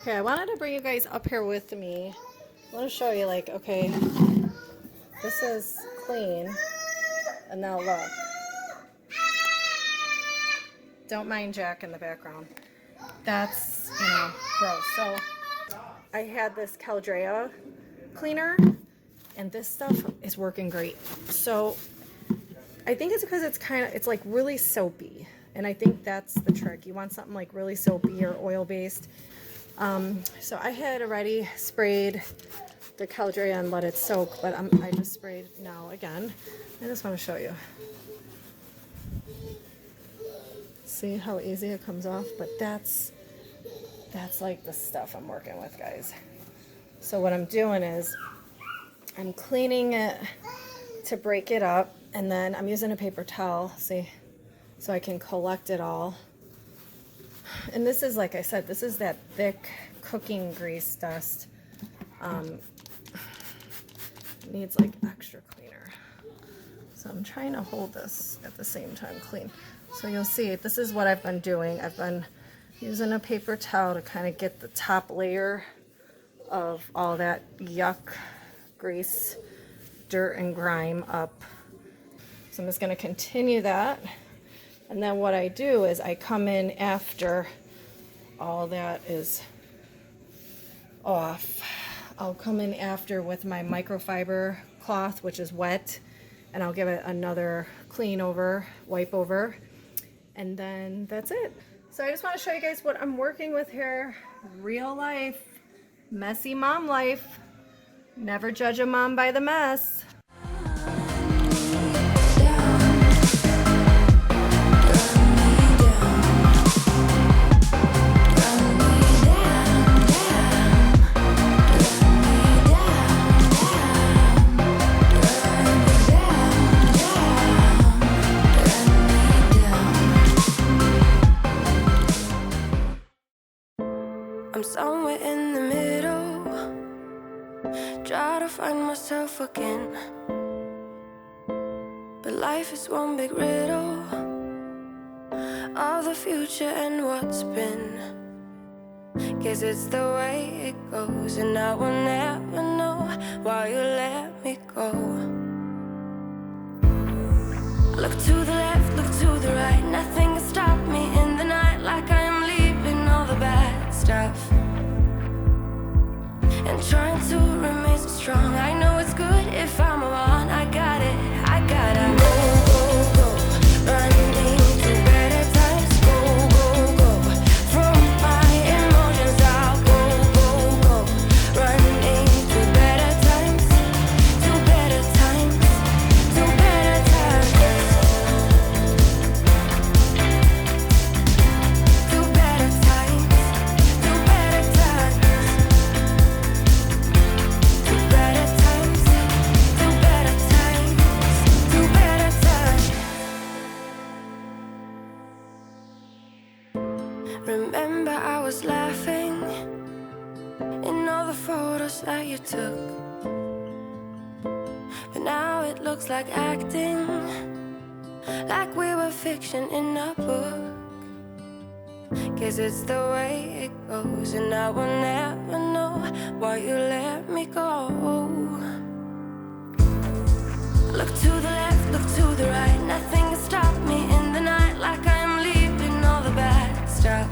Okay, I wanted to bring you guys up here with me. I want to show you, like, okay, this is clean, and now look. Don't mind Jack in the background. That's, gross. So I had this Caldrea cleaner, and this stuff is working great. So I think it's because it's like really soapy, and I think that's the trick. You want something like really soapy or oil-based. So I had already sprayed the Caldrea and let it soak, but I just sprayed now again. I just want to show you. See how easy it comes off? But that's like the stuff I'm working with, guys. So what I'm doing is I'm cleaning it to break it up, and then I'm using a paper towel, see, so I can collect it all. And this is, like I said, this is that thick cooking grease dust. It needs like extra cleaner. So I'm trying to hold this at the same time clean. So you'll see, this is what I've been doing. I've been using a paper towel to kind of get the top layer of all that yuck, grease, dirt, and grime up. So I'm just going to continue that. And then what I do is I come in after all that is off. I'll come in after with my microfiber cloth, which is wet, and I'll give it another clean over, wipe over, and then that's it. So I just want to show you guys what I'm working with here. Real life, messy mom life. Never judge a mom by the mess. I'm somewhere in the middle, try to find myself again. But life is one big riddle of the future and what's been. Guess it's the way it goes, and I will never know why you let me go. Look to the left, look to the right, nothing can stop me in the night, like I am leaving all the bad stuff and trying to remain so strong. I know it's good if I'm alone. I got it, I gotta go, go, go, running to better times. Go, go, go, from my emotions I'll go, go, go, running to better times, to better times, to better times, to better times, to better times. Remember I was laughing in all the photos that you took, but now it looks like acting, like we were fiction in a book. Guess it's the way it goes, and I will never know why you let me go. Look to the left, look to the right, nothing can stop me in the night, like I am leaving all the bad stuff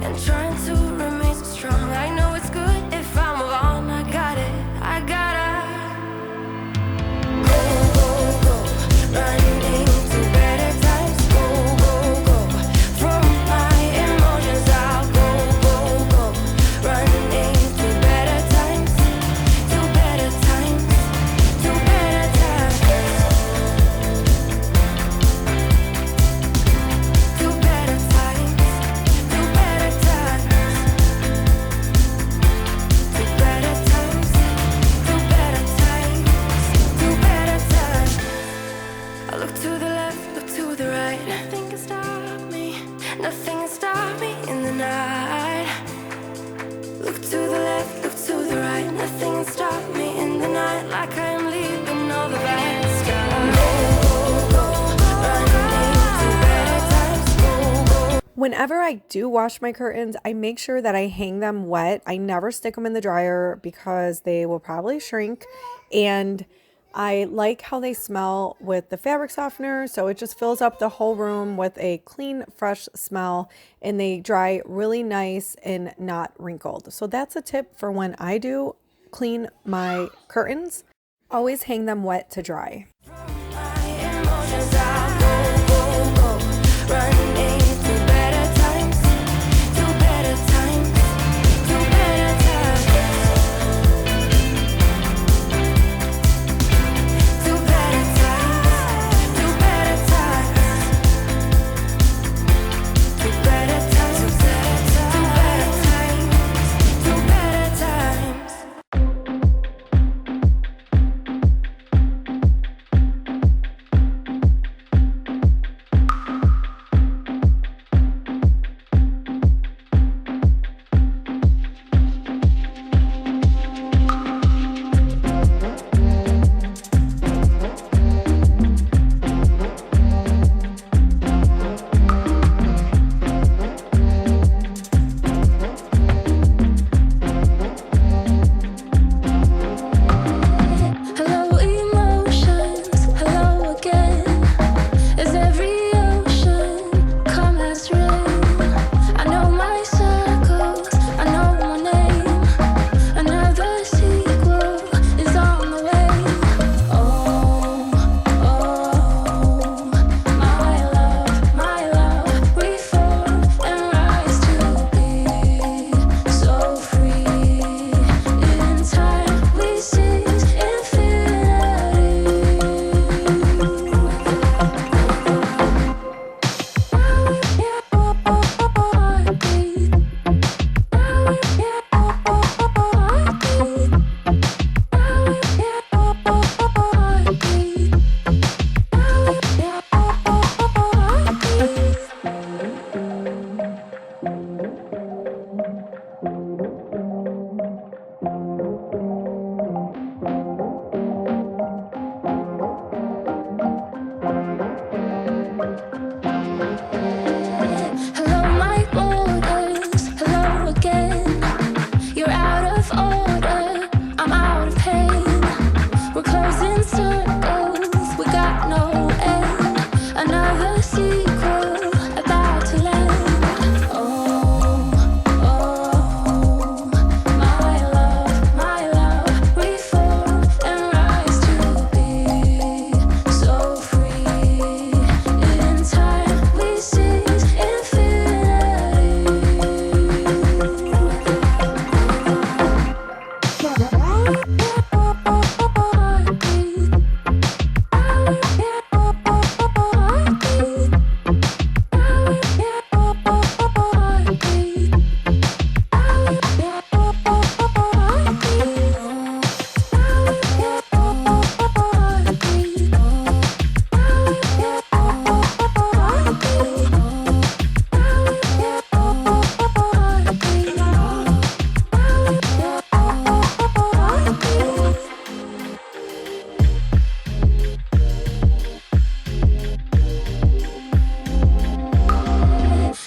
and trying to remain so strong. I know it's good if I'm alone. I got it, I gotta go, go, go, running to better times. Go, go, go, from my emotions I'll go, go, go, running to better times, to better times, to better times, to better times, to better times, to better times, to better times, to better times. I look to the left, look to the right, nothing can stop me, nothing can stop me in the night. Look to the left, look to the right, nothing can stop me in the night, like I am leaving all the bad stuff. Go, go, go, running to better times. Go, go. Whenever I do wash my curtains, I make sure that I hang them wet. I never stick them in the dryer because they will probably shrink. And I like how they smell with the fabric softener. So it just fills up the whole room with a clean, fresh smell. And they dry really nice and not wrinkled. So that's a tip for when I do clean my curtains. Always hang them wet to dry. My emotions are go, running to better times, to better times, to better times, to better times, to better times, to better times, to better times, to better times. Hello emotions, hello again. Is every ocean come as rain? I know my circles, I know my name. Another sequel is on the way. Oh, oh, my love, we fall and rise to be so free. In time we seize infinity. Hello, my borders. Hello again. You're out of order. I'm out of pain. We're closing circles. We got no end. Another sequel about to land. Oh, oh, my love, we fall and rise to be so free. In time we seize infinity.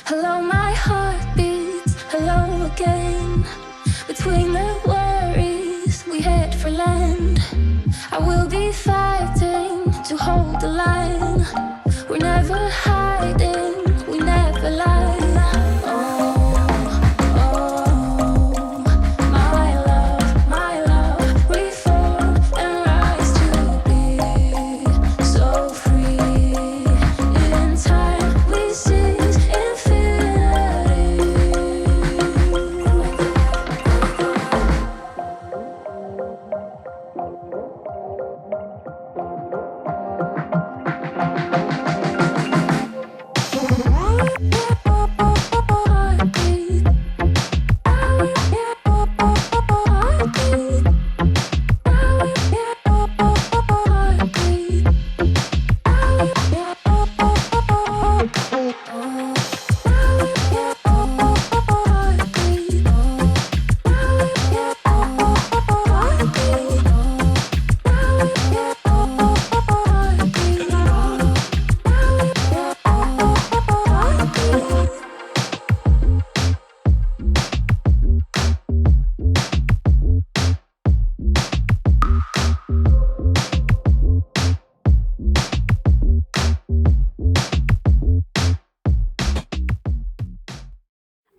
Hello, my heart beats. Hello again. Between the worries, we head for land. I will be fighting to hold the line. We're never hiding. We never lie. Oh, oh, my love, we fall and rise to be so free. In time we seize infinity.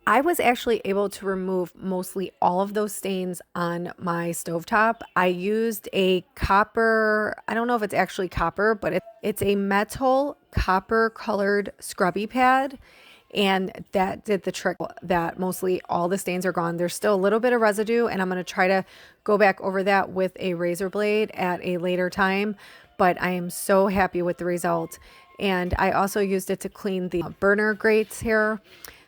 I was actually able to remove mostly all of those stains on my stovetop. I used a copper, I don't know if it's actually copper, but it's a metal copper colored scrubby pad. And that did the trick, that mostly all the stains are gone. There's still a little bit of residue, and I'm going to try to go back over that with a razor blade at a later time. But I am so happy with the result. And I also used it to clean the burner grates here.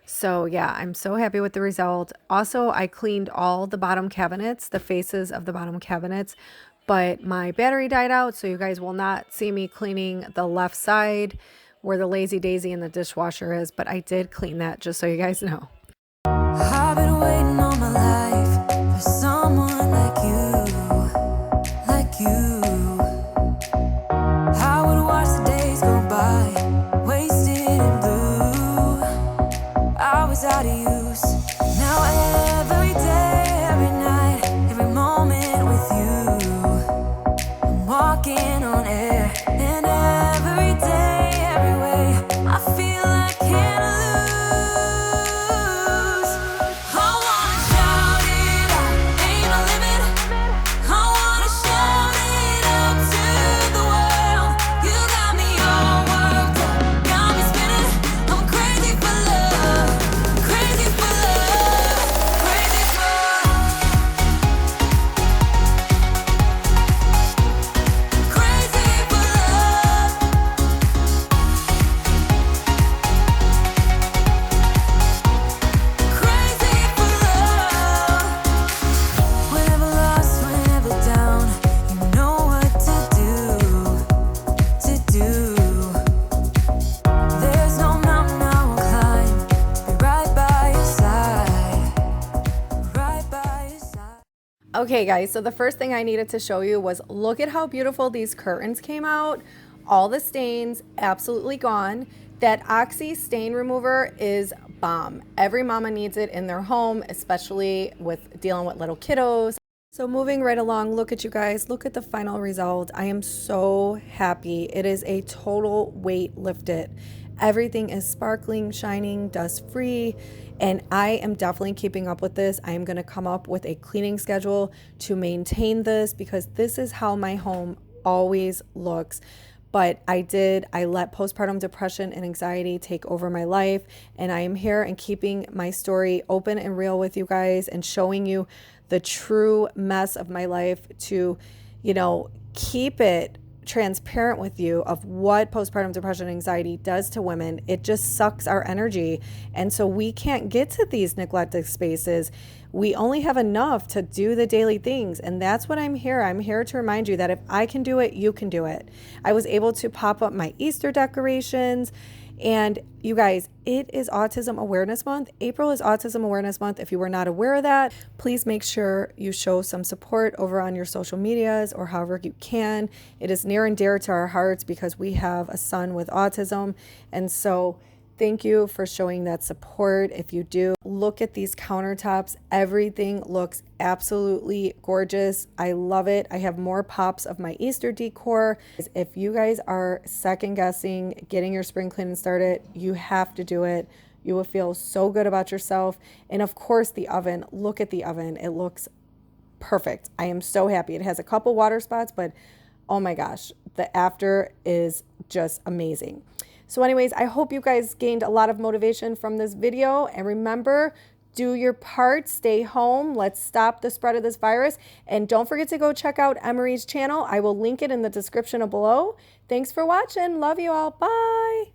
So yeah, I'm so happy with the result. Also, I cleaned all the bottom cabinets, the faces of the bottom cabinets, but my battery died out, so you guys will not see me cleaning the left side where the Lazy Daisy in the dishwasher is, but I did clean that, just so you guys know. I've been waiting all my life for someone like you, like you. I would watch the days go by, wasted and blue. I was out of use. Now every day, every night, every moment with you, I'm walking on air. And every day, every way, I feel I can't lose. I wanna shout it out, ain't no limit. I wanna shout it out to the world. You got me all worked up, got me spinning. I'm crazy for love, crazy for love, crazy for crazy for love, crazy for love. Whenever lost, whenever down, you know what to do. There's no mountain I won't climb, be right by your side, right by your side. Okay guys, so the first thing I needed to show you was, look at how beautiful these curtains came out. All the stains absolutely gone. That Oxy stain remover is bomb. Every mama needs it in their home, especially with dealing with little kiddos. So moving right along, look at you guys, look at the final result. I am so happy. It is a total weight lifted. Everything is sparkling, shining, dust free, and I am definitely keeping up with this. I am going to come up with a cleaning schedule to maintain this, because this is how my home always looks. But I let postpartum depression and anxiety take over my life, and I am here and keeping my story open and real with you guys and showing you the true mess of my life to, keep it transparent with you of what postpartum depression and anxiety does to women. It just sucks our energy. And so we can't get to these neglected spaces. We only have enough to do the daily things. And that's what I'm here. I'm here to remind you that if I can do it, you can do it. I was able to pop up my Easter decorations. And you guys, it is Autism Awareness Month. April is Autism Awareness Month. If you were not aware of that, please make sure you show some support over on your social medias or however you can. It is near and dear to our hearts because we have a son with autism. And so thank you for showing that support. If you do, look at these countertops. Everything looks absolutely gorgeous. I love it. I have more pops of my Easter decor. If you guys are second guessing getting your spring cleaning started, you have to do it. You will feel so good about yourself. And of course, the oven. Look at the oven. It looks perfect. I am so happy. It has a couple water spots, but oh my gosh, the after is just amazing. So anyways, I hope you guys gained a lot of motivation from this video. And remember, do your part, stay home. Let's stop the spread of this virus. And don't forget to go check out Emmery's channel. I will link it in the description below. Thanks for watching. Love you all. Bye.